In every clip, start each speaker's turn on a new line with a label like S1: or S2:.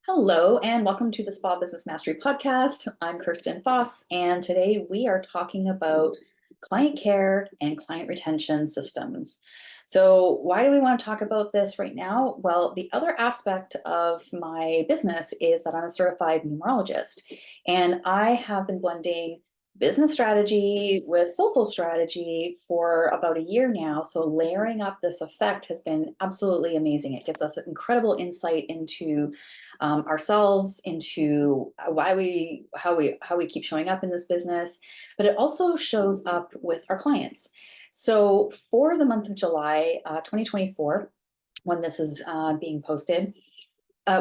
S1: Hello, and welcome to the Spa Business Mastery Podcast. I'm Kirsten Foss, and today we are talking about client care and client retention systems. So, why do we want to talk about this right now? Well, the other aspect of my business is that I'm a certified numerologist, and I have been blending business strategy with soulful strategy for about a year now. So, layering up this effect has been absolutely amazing. It gives us an incredible insight into ourselves, into how we keep showing up in this business, but it also shows up with our clients. So for the month of July 2024, when this is being posted,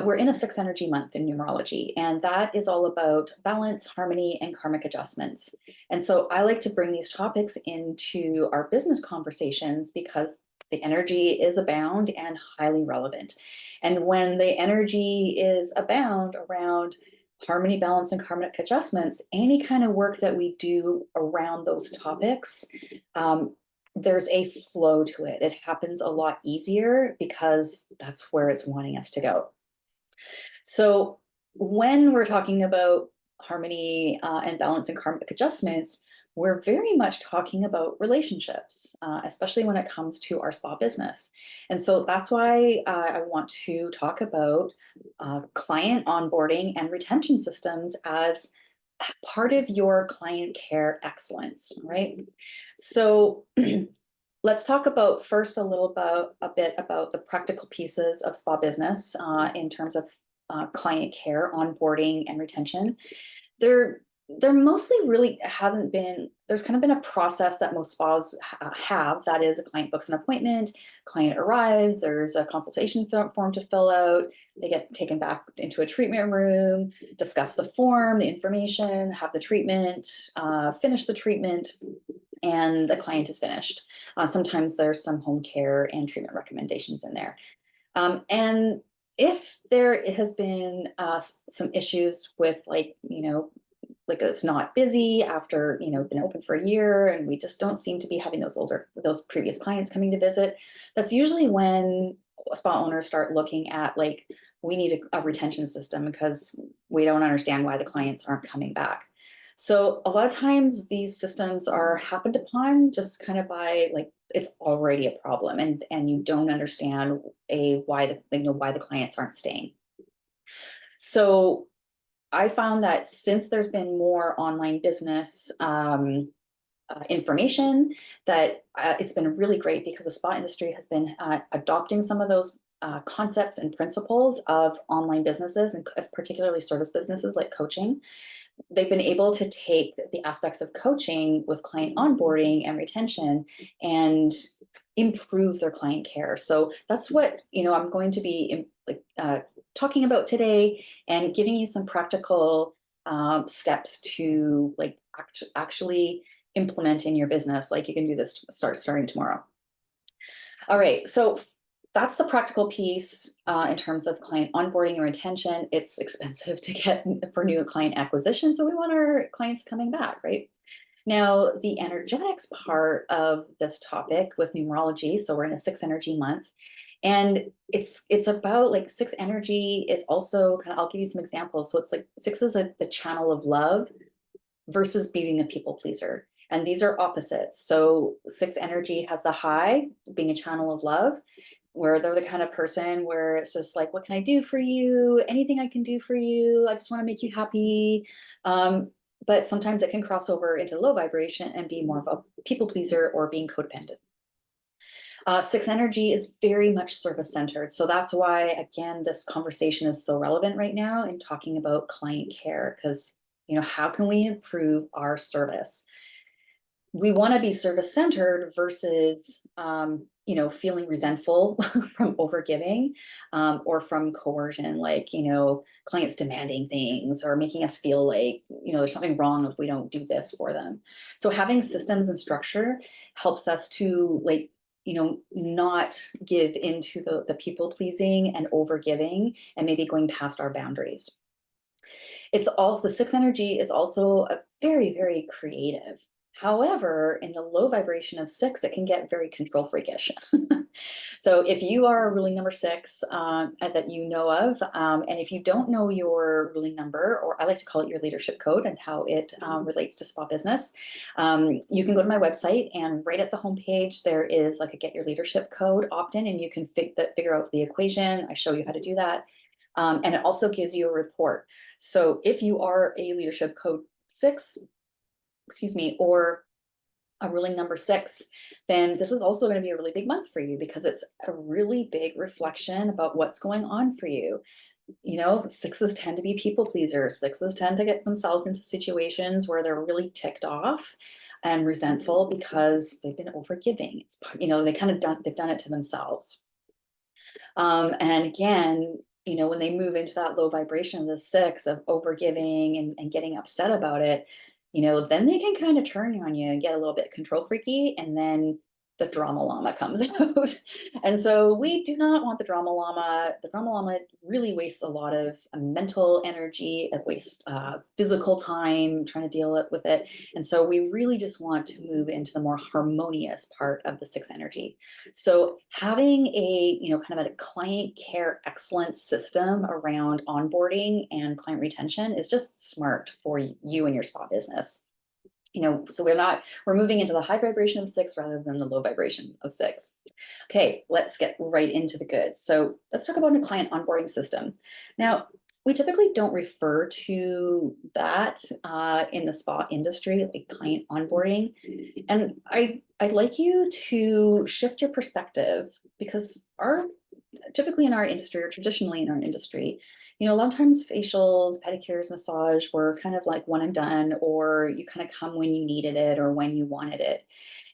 S1: we're in a six energy month in numerology, and that is all about balance, harmony, and karmic adjustments. And so I like to bring these topics into our business conversations because the energy is abound and highly relevant. And when the energy is abound around harmony, balance, and karmic adjustments, any kind of work that we do around those topics, there's a flow to it. It happens a lot easier because that's where it's wanting us to go. So when we're talking about harmony and balance and karmic adjustments, we're very much talking about relationships, especially when it comes to our spa business. And so that's why I want to talk about client onboarding and retention systems as part of your client care excellence, right? So let's talk about first a bit about the practical pieces of spa business in terms of client care, onboarding, and retention. There, there mostly really hasn't been. There's kind of been a process that most spas have. That is, a client books an appointment, client arrives, there's a consultation form to fill out. They get taken back into a treatment room, discuss the form, the information, have the treatment, finish the treatment, and the client is finished. Sometimes there's some home care and treatment recommendations in there. And if there has been some issues with, like it's not busy after been open for a year, and we just don't seem to be having those previous clients coming to visit, that's usually when spa owners start looking at, like, we need a retention system because we don't understand why the clients aren't coming back. So a lot of times these systems are happened upon just kind of by, like, it's already a problem, and you don't understand why the clients aren't staying. So I found that since there's been more online business information, that it's been really great because the spa industry has been adopting some of those concepts and principles of online businesses, and particularly service businesses like coaching. They've been able to take the aspects of coaching with client onboarding and retention and improve their client care. So that's what I'm going to be talking about today, and giving you some practical steps to, like, actually implement in your business. Like, you can do this starting tomorrow. All right, so that's the practical piece in terms of client onboarding and retention. It's expensive to get for new client acquisition, so we want our clients coming back, right? Now, the energetics part of this topic with numerology, so we're in a six energy month, and it's about, like, six energy is also kind of, I'll give you some examples. So it's like six is the channel of love versus being a people pleaser. And these are opposites. So six energy has the high, being a channel of love, where they're the kind of person where it's just like, what can I do for you? Anything I can do for you. I just want to make you happy. But sometimes it can cross over into low vibration and be more of a people pleaser or being codependent. Six energy is very much service centered. So that's why, again, this conversation is so relevant right now in talking about client care, because, how can we improve our service? We want to be service centered versus, feeling resentful from overgiving, or from coercion, like, clients demanding things or making us feel like, there's something wrong if we don't do this for them. So having systems and structure helps us to, like, not give into the people pleasing and overgiving and maybe going past our boundaries. It's also, the six energy is also a very, very creative. However, in the low vibration of 6, it can get very control freakish. So if you are a ruling number 6 that you know of, and if you don't know your ruling number, or I like to call it your leadership code and how it relates to spa business, you can go to my website, and right at the homepage, there is like a get your leadership code opt-in, and you can figure out the equation. I show you how to do that. And it also gives you a report. So if you are a leadership code 6, excuse me, or a ruling number 6, then this is also going to be a really big month for you, because it's a really big reflection about what's going on for you. You know, 6s tend to be people pleasers. 6s tend to get themselves into situations where they're really ticked off and resentful because they've been overgiving. It's, you know, they've done it to themselves. And again, you know, when they move into that low vibration of the 6 of overgiving and getting upset about it, you know, then they can kind of turn on you and get a little bit control freaky, and then the drama llama comes out. And so we do not want the drama llama. The drama llama really wastes a lot of mental energy. It wastes physical time trying to deal with it. And so we really just want to move into the more harmonious part of the 6 energy. So having a, you know, kind of a client care excellence system around onboarding and client retention is just smart for you and your spa business. You know, so we're moving into the high vibration of 6 rather than the low vibration of 6. Okay, let's get right into the goods. So let's talk about a client onboarding system. Now, we typically don't refer to that in the spa industry, like client onboarding. And I'd like you to shift your perspective, because typically in our industry, or traditionally in our industry, you know, a lot of times facials, pedicures, massage were kind of like one and done, or you kind of come when you needed it or when you wanted it.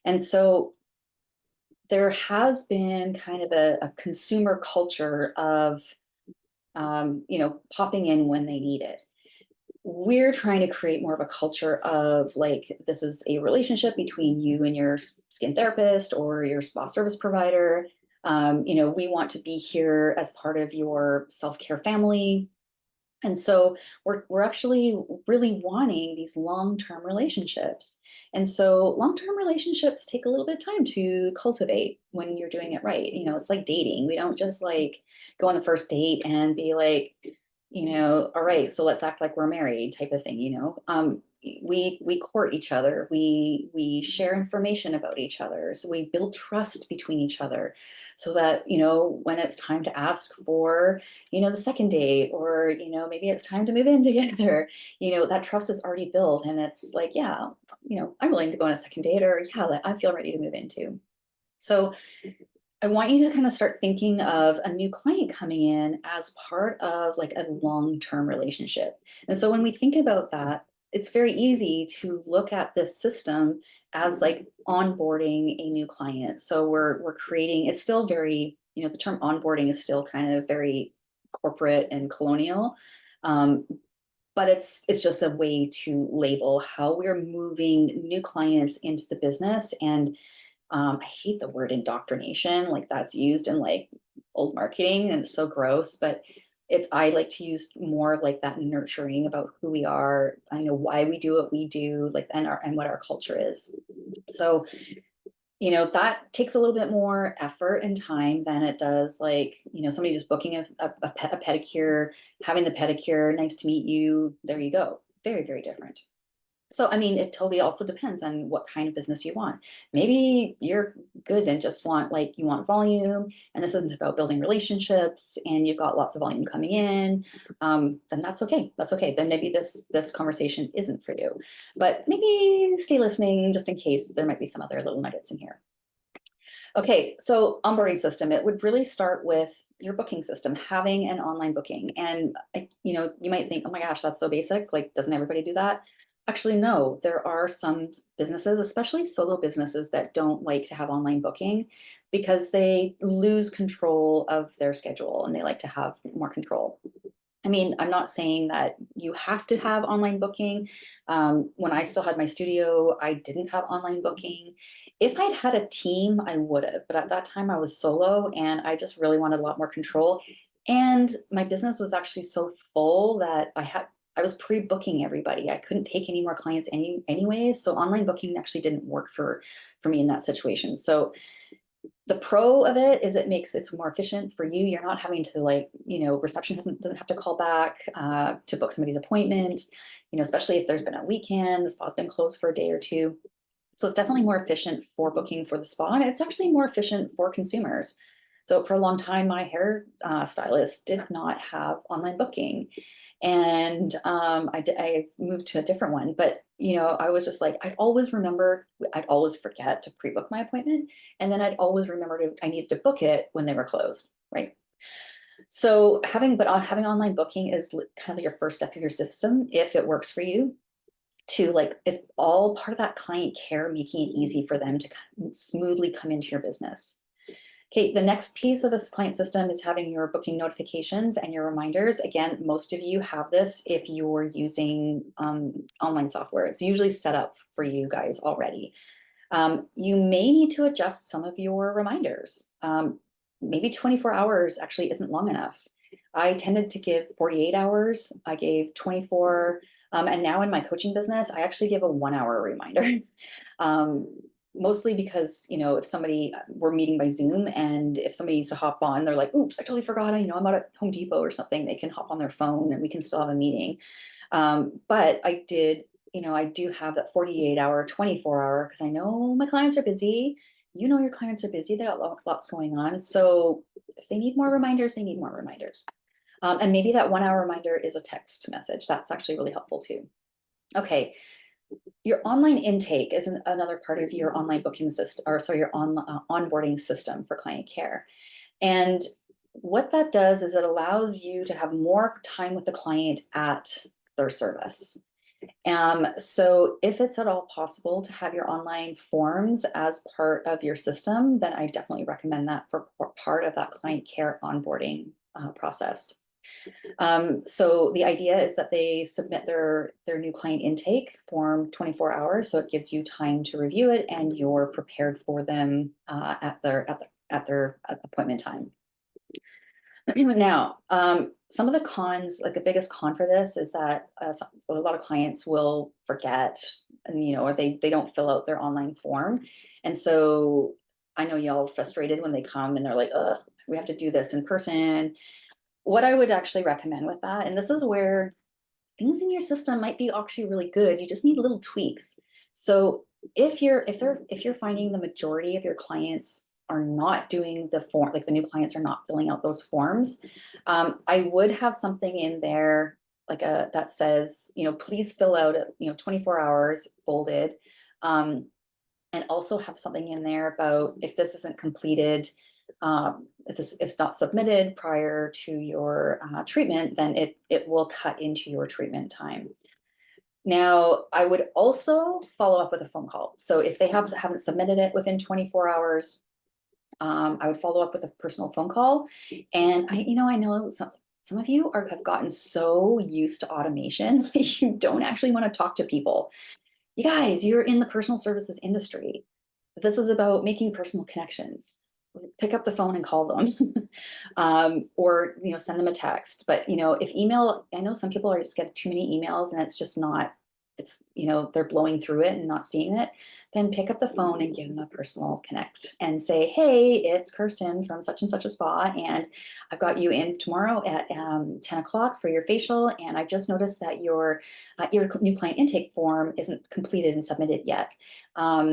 S1: And so there has been kind of a consumer culture of, you know, popping in when they need it. We're trying to create more of a culture of like, this is a relationship between you and your skin therapist or your spa service provider. You know, we want to be here as part of your self-care family. And so we're actually really wanting these long-term relationships. And so long-term relationships take a little bit of time to cultivate when you're doing it right. You know, it's like dating. We don't just like go on the first date and be like, you know, all right, so let's act like we're married type of thing, you know. We court each other, we share information about each other, so we build trust between each other, so that, you know, when it's time to ask for, you know, the second date, or, you know, maybe it's time to move in together, you know, that trust is already built, and it's like, yeah, you know, I'm willing to go on a second date, or yeah, I feel ready to move into. So I want you to kind of start thinking of a new client coming in as part of like a long-term relationship. And so when we think about that, it's very easy to look at this system as like onboarding a new client. So we're creating, it's still very, you know, the term onboarding is still kind of very corporate and colonial. Um, but it's just a way to label how we're moving new clients into the business. And I hate the word indoctrination, like that's used in like old marketing, and it's so gross, but I like to use more of like that nurturing about who we are, I know why we do what we do, like, and what our culture is. So, you know, that takes a little bit more effort and time than it does like, you know, somebody just booking a pedicure, having the pedicure, nice to meet you, there you go. Very, very different. So, I mean, it totally also depends on what kind of business you want. Maybe you're good and just want, like, you want volume, and this isn't about building relationships, and you've got lots of volume coming in. Then that's okay. That's okay. Then maybe this conversation isn't for you. But maybe stay listening just in case there might be some other little nuggets in here. Okay, so onboarding system, it would really start with your booking system, having an online booking. And you know, you might think, oh my gosh, that's so basic. Like, doesn't everybody do that? Actually, no, there are some businesses, especially solo businesses, that don't like to have online booking because they lose control of their schedule and they like to have more control. I mean, I'm not saying that you have to have online booking. When I still had my studio, I didn't have online booking. If I'd had a team, I would have. But at that time, I was solo and I just really wanted a lot more control. And my business was actually so full that I was pre-booking everybody. I couldn't take any more clients anyways. So online booking actually didn't work for me in that situation. So the pro of it is it makes it more efficient for you. You're not having to, like, reception doesn't have to call back to book somebody's appointment, especially if there's been a weekend, the spa's been closed for a day or two. So it's definitely more efficient for booking for the spa, and it's actually more efficient for consumers. So for a long time, my hair stylist did not have online booking, and I moved to a different one. But I was just like, I'd always forget to pre-book my appointment, and then I'd always remember I needed to book it when they were closed, right? So having online booking is kind of your first step of your system if it works for you. To, like, it's all part of that client care, making it easy for them to smoothly come into your business. Okay, the next piece of a client system is having your booking notifications and your reminders. Again, most of you have this if you're using online software. It's usually set up for you guys already. You may need to adjust some of your reminders. Maybe 24 hours actually isn't long enough. I tended to give 48 hours. I gave 24. And now in my coaching business, I actually give a 1 hour reminder. Mostly because, if we're meeting by Zoom, and if somebody needs to hop on, they're like, oops, I totally forgot, I'm out at Home Depot or something, they can hop on their phone and we can still have a meeting. But I do have that 48-hour, 24-hour, because I know my clients are busy. Your clients are busy, they got lots going on. So if they need more reminders, they need more reminders. And maybe that 1 hour reminder is a text message. That's actually really helpful too. Okay. Your online intake is another part of your online booking system, or sorry, your onboarding system for client care. And what that does is it allows you to have more time with the client at their service. So if it's at all possible to have your online forms as part of your system, then I definitely recommend that for part of that client care onboarding process. So the idea is that they submit their new client intake form 24 hours, so it gives you time to review it, and you're prepared for them at their appointment time. Now, some of the cons, like the biggest con for this, is that a lot of clients will forget, and or they don't fill out their online form, and so I know y'all are frustrated when they come and they're like, ugh, we have to do this in person. What I would actually recommend with that, and this is where things in your system might be actually really good, you just need little tweaks. So if you're finding the majority of your clients are not doing the form, like the new clients are not filling out those forms, I would have something in there like that says, please fill out 24 hours, bolded, and also have something in there about if this isn't completed, if it's not submitted prior to your treatment, then it will cut into your treatment time. Now, I would also follow up with a phone call. So if they haven't submitted it within 24 hours, I would follow up with a personal phone call. And I know some of you have gotten so used to automation that you don't actually want to talk to people. You guys, you're in the personal services industry. This is about making personal connections. Pick up the phone and call them, or send them a text. But if email, I know some people are just get too many emails and it's just not. It's they're blowing through it and not seeing it. Then pick up the phone and give them a personal connect and say, hey, it's Kirsten from such and such a spa, and I've got you in tomorrow at 10 o'clock for your facial, and I just noticed that your new client intake form isn't completed and submitted yet. Are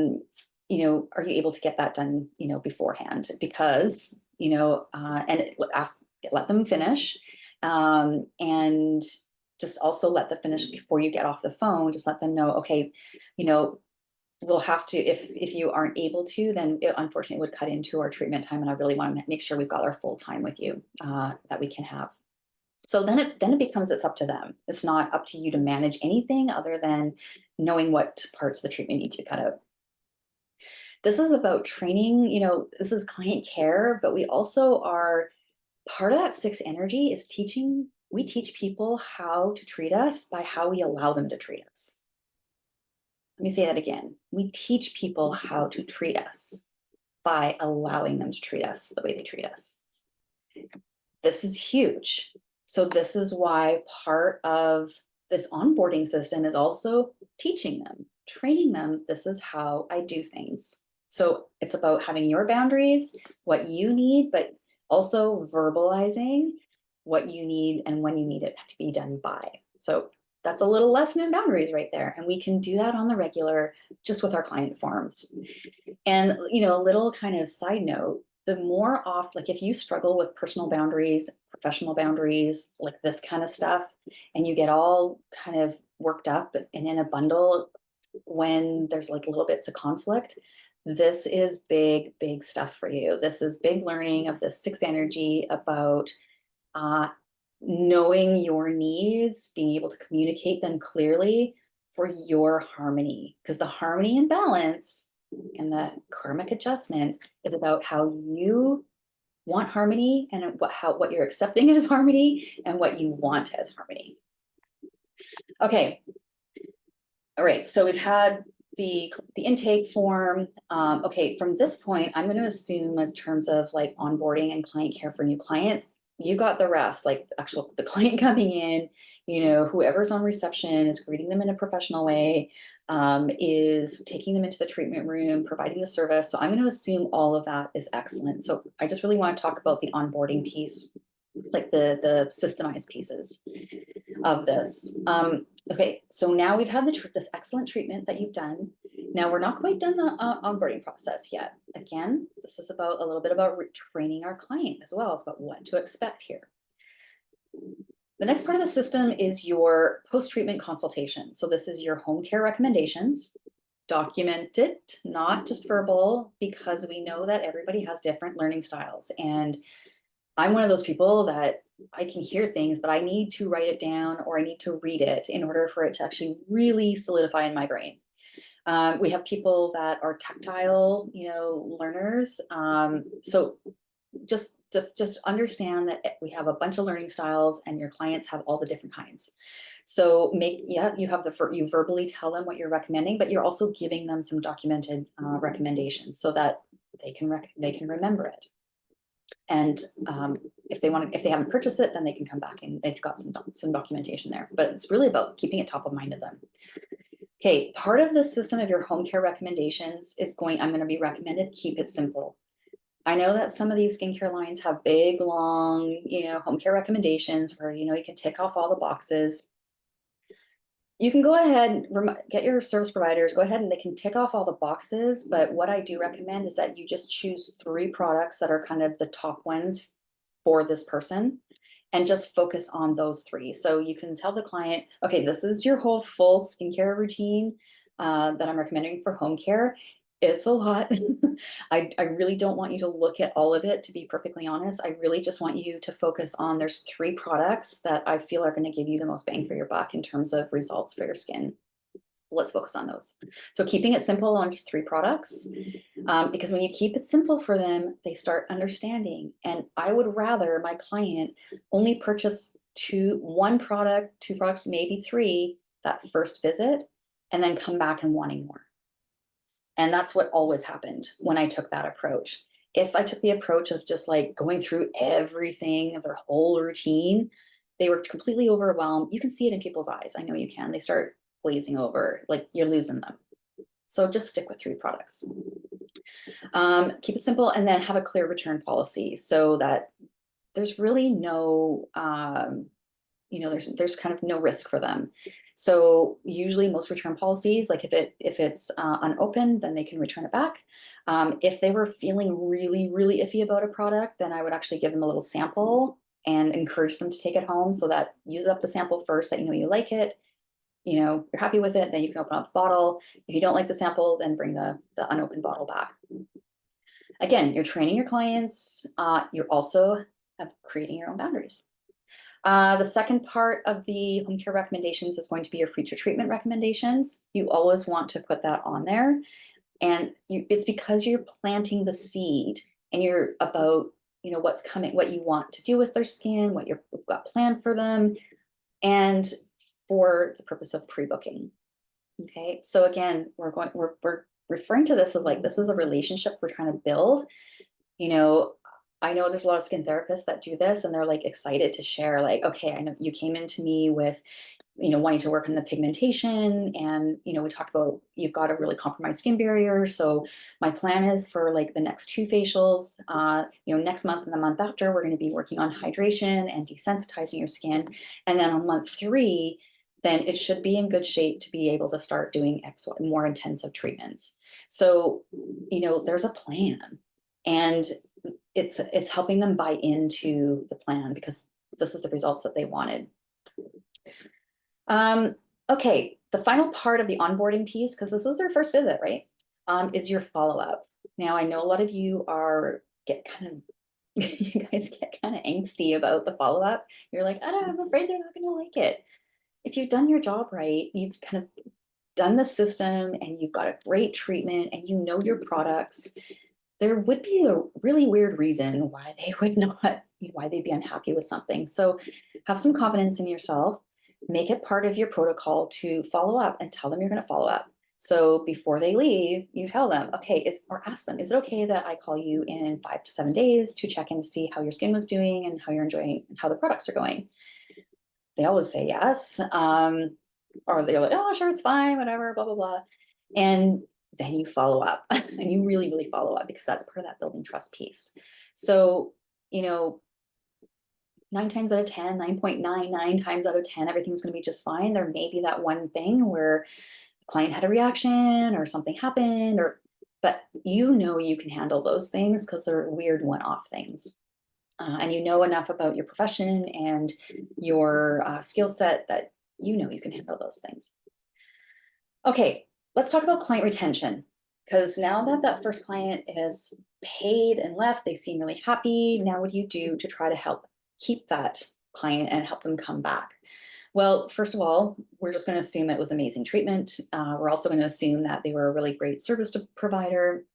S1: you able to get that done, beforehand? Because, and let them finish, and just also let them finish before you get off the phone. Just let them know, okay, we'll have to, if you aren't able to, then it unfortunately would cut into our treatment time, and I really want to make sure we've got our full time with you that we can have. So then it becomes, it's up to them. It's not up to you to manage anything other than knowing what parts of the treatment need to cut out. This is about training, this is client care, but we also are part of that sixth energy is teaching. We teach people how to treat us by how we allow them to treat us. Let me say that again. We teach people how to treat us by allowing them to treat us the way they treat us. This is huge. So this is why part of this onboarding system is also teaching them, training them, this is how I do things. So it's about having your boundaries, what you need, but also verbalizing what you need and when you need it to be done by. So that's a little lesson in boundaries right there. And we can do that on the regular just with our client forms. And, a little kind of side note, the more off, like if you struggle with personal boundaries, professional boundaries, like this kind of stuff, and you get all kind of worked up and in a bundle when there's like little bits of conflict, this is big, big stuff for you. This is big learning of the sixth energy about uh, knowing your needs, being able to communicate them clearly for your harmony. Because the harmony and balance and the karmic adjustment is about how you want harmony and what you're accepting as harmony and what you want as harmony. Okay. All right. So we've had the intake form. Okay. From this point, I'm going to assume as terms of like onboarding and client care for new clients, you got the rest, like the client coming in, whoever's on reception is greeting them in a professional way, is taking them into the treatment room, providing the service. So I'm going to assume all of that is excellent. So I just really want to talk about the onboarding piece, like the systemized pieces of this. Okay, so now we've had this excellent treatment that you've done. Now we're not quite done the onboarding process yet. Again, this is a little bit about training our client as well. It's about what to expect here. The next part of the system is your post-treatment consultation. So this is your home care recommendations. Document it, not just verbal, because we know that everybody has different learning styles. And I'm one of those people that I can hear things, but I need to write it down or I need to read it in order for it to actually really solidify in my brain. We have people that are tactile, learners. So just understand that we have a bunch of learning styles and your clients have all the different kinds. So you verbally tell them what you're recommending, but you're also giving them some documented recommendations so that they can remember it. And if they haven't purchased it, then they can come back and they've got some documentation there. But it's really about keeping it top of mind of them. Okay, part of the system of your home care recommendations is I'm going to be recommended keep it simple. I know that some of these skincare lines have big, long, home care recommendations where, you can tick off all the boxes. You can go ahead, get your service providers, go ahead and they can tick off all the boxes. But what I do recommend is that you just choose 3 products that are kind of the top ones for this person and just focus on those 3. So you can tell the client, okay, this is your whole full skincare routine that I'm recommending for home care. It's a lot. I really don't want you to look at all of it, to be perfectly honest. I really just want you to focus on there's 3 products that I feel are going to give you the most bang for your buck in terms of results for your skin. Let's focus on those. So keeping it simple on just 3 products, because when you keep it simple for them, they start understanding. And I would rather my client only purchase 1 product, 2 products, maybe 3 that first visit, and then come back and wanting more. And that's what always happened when I took that approach. If I took the approach of just like going through everything of their whole routine, they were completely overwhelmed. You can see it in people's eyes. I know you can. They start glazing over, like you're losing them. So just stick with 3 products. Keep it simple and then have a clear return policy so that there's really no, there's kind of no risk for them. So usually most return policies, like if it's unopened, then they can return it back. If they were feeling really, really iffy about a product, then I would actually give them a little sample and encourage them to take it home so that use up the sample first, that you like it, you're happy with it, then you can open up the bottle. If you don't like the sample, then bring the unopened bottle back. Again, you're training your clients. You're also creating your own boundaries. The second part of the home care recommendations is going to be your future treatment recommendations. You always want to put that on there. And it's because you're planting the seed and you're about, what's coming, what you want to do with their skin, what you've got planned for them, and for the purpose of pre-booking. Okay, so again, we're referring to this as like, this is a relationship we're trying to build. I know there's a lot of skin therapists that do this and they're like excited to share, like, okay, I know you came into me with, wanting to work on the pigmentation. And, we talked about you've got a really compromised skin barrier. So my plan is for like the next 2 facials, next month and the month after, we're going to be working on hydration and desensitizing your skin. And then on month 3, then it should be in good shape to be able to start doing more intensive treatments. So, there's a plan, and it's helping them buy into the plan because this is the results that they wanted. Okay, the final part of the onboarding piece, because this is their first visit, right? Is your follow-up. Now, I know a lot of you you guys get kind of angsty about the follow-up. You're like, I'm afraid they're not going to like it. If you've done your job right, you've kind of done the system and you've got a great treatment and you know your products, there would be a really weird reason why they would not, why they'd be unhappy with something. So have some confidence in yourself, make it part of your protocol to follow up and tell them you're going to follow up. So before they leave, you tell them, okay, or ask them, is it okay that I call you in 5 to 7 days to check in to see how your skin was doing and how you're enjoying and how the products are going? They always say yes. Or they're like, oh, sure, it's fine, whatever, blah, blah, blah. And then you follow up and you really, really follow up because that's part of that building trust piece. So, 9 times out of 10, 9.99 times out of 10, everything's going to be just fine. There may be that one thing where the client had a reaction or something happened, but you can handle those things because they're weird one-off things. And you know enough about your profession and your skill set that you can handle those things. Okay, let's talk about client retention, because now that that first client is paid and left, they seem really happy. Now, what do you do to try to help keep that client and help them come back? Well, first of all, we're just going to assume it was amazing treatment. We're also going to assume that they were a really great service provider.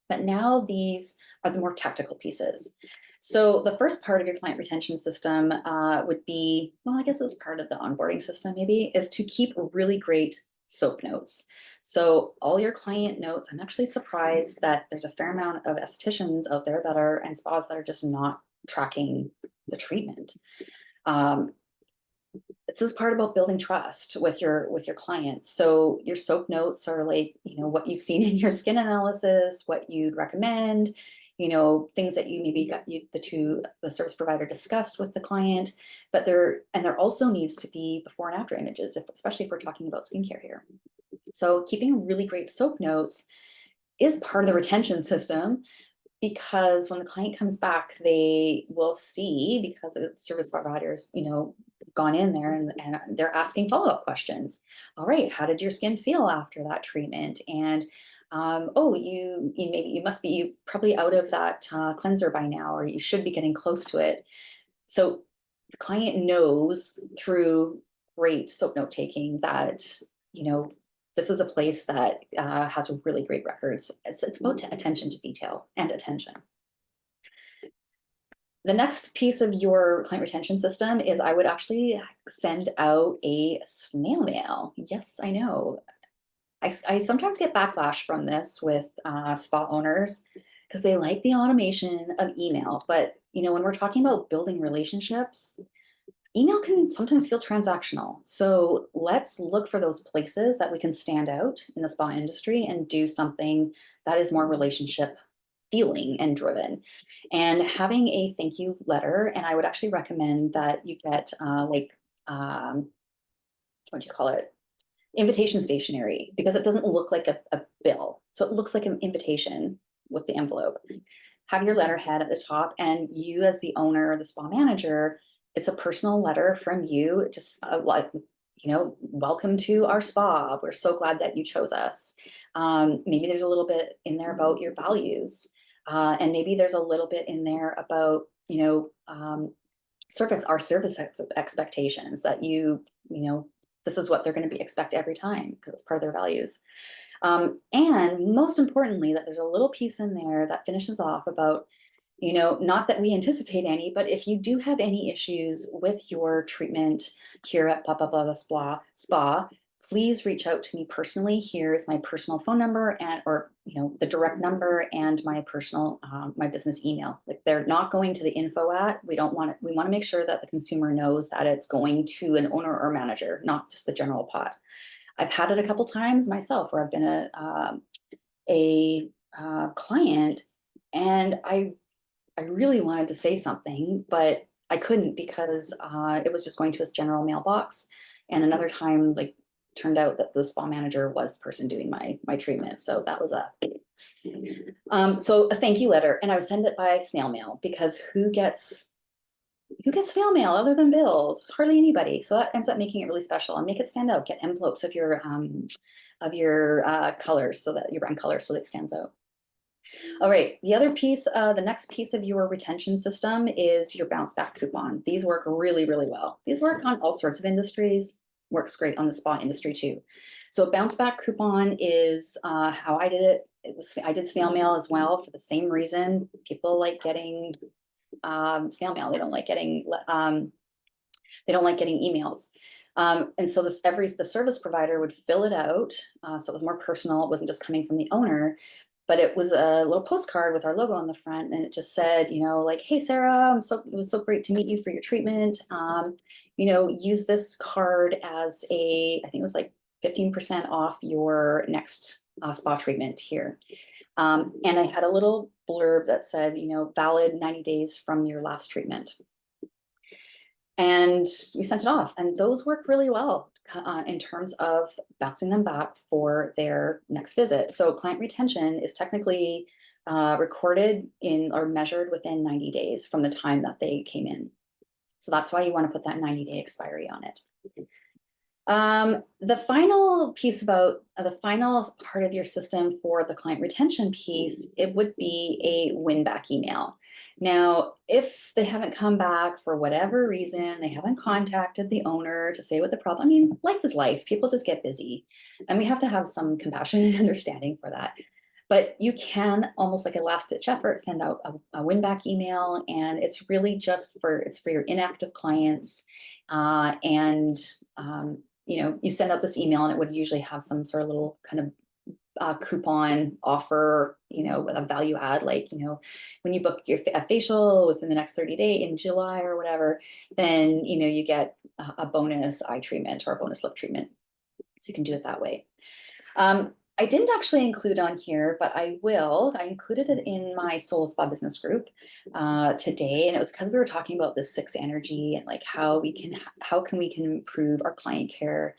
S1: But now these are the more technical pieces. So the first part of your client retention system would be, well, I guess it's part of the onboarding system maybe, is to keep really great soap notes. So all your client notes, I'm actually surprised that there's a fair amount of estheticians out there and spas that are just not tracking the treatment. This is part about building trust with your clients. So your soap notes are like, what you've seen in your skin analysis, what you'd recommend, things that you maybe got the service provider discussed with the client. But there also needs to be before and after images, especially if we're talking about skincare here. So keeping really great soap notes is part of the retention system, because when the client comes back, they will see, because the service providers, gone in there and they're asking follow-up questions. All right, how did your skin feel after that treatment? And you must be probably out of that cleanser by now, or you should be getting close to it. So the client knows through great soap note taking that, this is a place that has really great records. It's about attention to detail and attention. The next piece of your client retention system is I would actually send out a snail mail. Yes, I know. I sometimes get backlash from this with spa owners because they like the automation of email. But, when we're talking about building relationships, email can sometimes feel transactional. So let's look for those places that we can stand out in the spa industry and do something that is more relationship feeling and driven. And having a thank you letter, and I would actually recommend that you get what do you call it? Invitation stationery, because it doesn't look like a bill. So it looks like an invitation with the envelope. Have your letterhead at the top, and you as the owner or the spa manager, it's a personal letter from you, just welcome to our spa. We're so glad that you chose us. Maybe there's a little bit in there about your values. And maybe there's a little bit in there about, our service expectations that this is what they're going to expect every time because it's part of their values. And most importantly, that there's a little piece in there that finishes off about, not that we anticipate any, but if you do have any issues with your treatment here at blah, blah, blah, blah, spa, please reach out to me personally. Here's my personal phone number or the direct number and my personal, my business email. Like they're not going to the info at, we want to make sure that the consumer knows that it's going to an owner or manager, not just the general pot. I've had it a couple times myself where I've been a client and I really wanted to say something, but I couldn't because it was just going to his general mailbox. And another time, like, turned out that the spa manager was the person doing my treatment. So that was so a thank you letter, and I would send it by snail mail because who gets snail mail other than bills? Hardly anybody. So that ends up making it really special and make it stand out. Get envelopes of your colors, so that your brand colors, so that it stands out. All right, the next piece of your retention system is your bounce back coupon. These work really, really well. These work on all sorts of industries, works great on the spa industry too. So a bounce back coupon is how I did it. I did snail mail as well for the same reason. People like getting snail mail. They don't like getting emails. And so the service provider would fill it out, so it was more personal. It wasn't just coming from the owner, but it was a little postcard with our logo on the front, and it just said, like, "Hey Sarah, it was so great to meet you for your treatment. Use this card as I think it was like 15% off your next spa treatment here." And I had a little blurb that said, valid 90 days from your last treatment. And we sent it off, and those work really well in terms of bouncing them back for their next visit. So client retention is technically recorded in or measured within 90 days from the time that they came in. So that's why you want to put that 90-day expiry on it. The final part of your system for the client retention piece, it would be a win back email. Now, if they haven't come back for whatever reason, they haven't contacted the owner to say what the problem, life is life. People just get busy, and we have to have some compassion and understanding for that. But you can, almost like a last-ditch effort, send out a win-back email, and it's really just for your inactive clients. You send out this email, and it would usually have some sort of little kind of coupon offer, with a value add, like, when you book a facial within the next 30 days in July or whatever, then, you get a bonus eye treatment or a bonus lip treatment. So you can do it that way. I didn't actually include on here, but I will. I included it in my Soul Spa business group today, and it was because we were talking about the 6 energy and like how we can improve our client care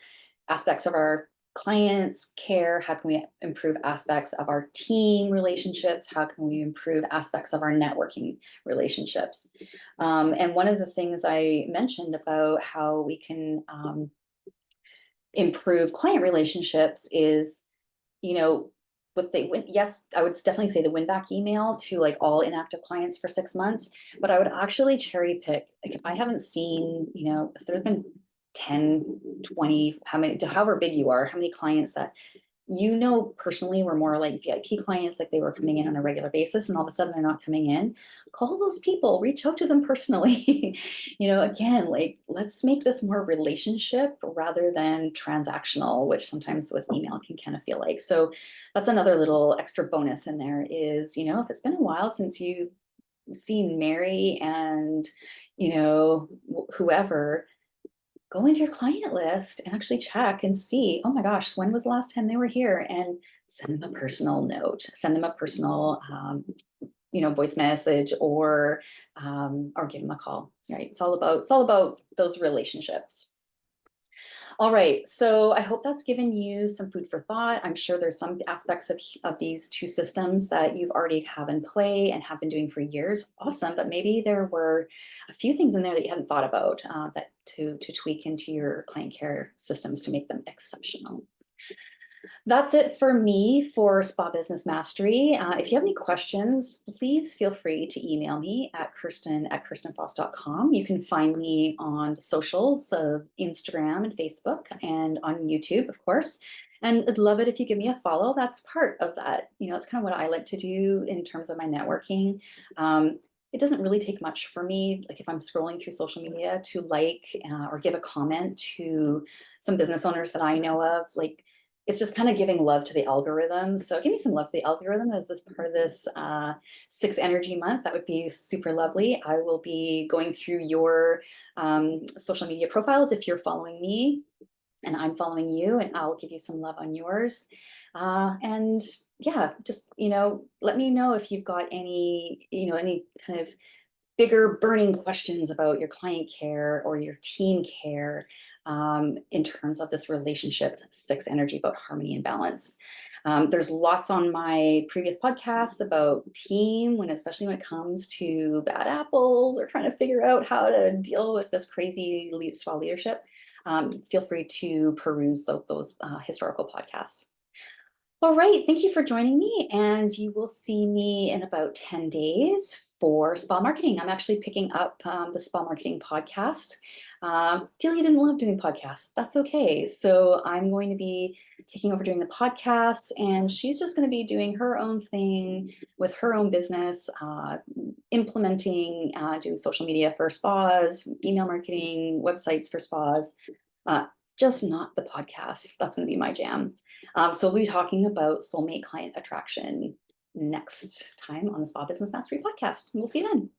S1: aspects of our clients' care. How can we improve aspects of our team relationships? How can we improve aspects of our networking relationships? And one of the things I mentioned about how we can improve client relationships is, yes, I would definitely say the win back email to like all inactive clients for 6 months, but I would actually cherry pick, like, if I haven't seen, if there's been 10, 20, however big you are, how many clients that personally were more like VIP clients, like they were coming in on a regular basis, and all of a sudden they're not coming in. Call those people, reach out to them personally. Again, like, let's make this more relationship rather than transactional, which sometimes with email can kind of feel like. So that's another little extra bonus in there is, if it's been a while since you've seen Mary and, whoever, go into your client list and actually check and see, oh my gosh, when was the last time they were here? And send them a personal note, send them a personal, voice message, or give them a call. Right? It's all about those relationships. All right, so I hope that's given you some food for thought. I'm sure there's some aspects of these 2 systems that you've already have in play and have been doing for years. Awesome, but maybe there were a few things in there that you hadn't thought about that to tweak into your client care systems to make them exceptional. That's it for me for Spa Business Mastery. If you have any questions, please feel free to email me at kirsten@kirstenfoss.com. You can find me on the socials of Instagram and Facebook, and on YouTube, of course. And I'd love it if you give me a follow. That's part of that. It's kind of what I like to do in terms of my networking. It doesn't really take much for me, like if I'm scrolling through social media, to or give a comment to some business owners that I know of. Like, it's just kind of giving love to the algorithm. So give me some love to the algorithm as this part of this 6 energy month. That would be super lovely. I will be going through your social media profiles if you're following me and I'm following you, and I'll give you some love on yours. And yeah, just, let me know if you've got any kind of bigger burning questions about your client care or your team care in terms of this relationship 6 energy about harmony and balance. There's lots on my previous podcasts about team, especially when it comes to bad apples or trying to figure out how to deal with this crazy spa leadership. Feel free to peruse those historical podcasts. All right, thank you for joining me, and you will see me in about 10 days for spa marketing. I'm actually picking up the spa marketing podcast. Delia didn't love doing podcasts. That's okay. So I'm going to be taking over doing the podcasts, and she's just going to be doing her own thing with her own business, implementing, doing social media for spas, email marketing, websites for spas. Uh, just not the podcast. That's going to be my jam. So we'll be talking about soulmate client attraction next time on the Spa Business Mastery podcast. We'll see you then.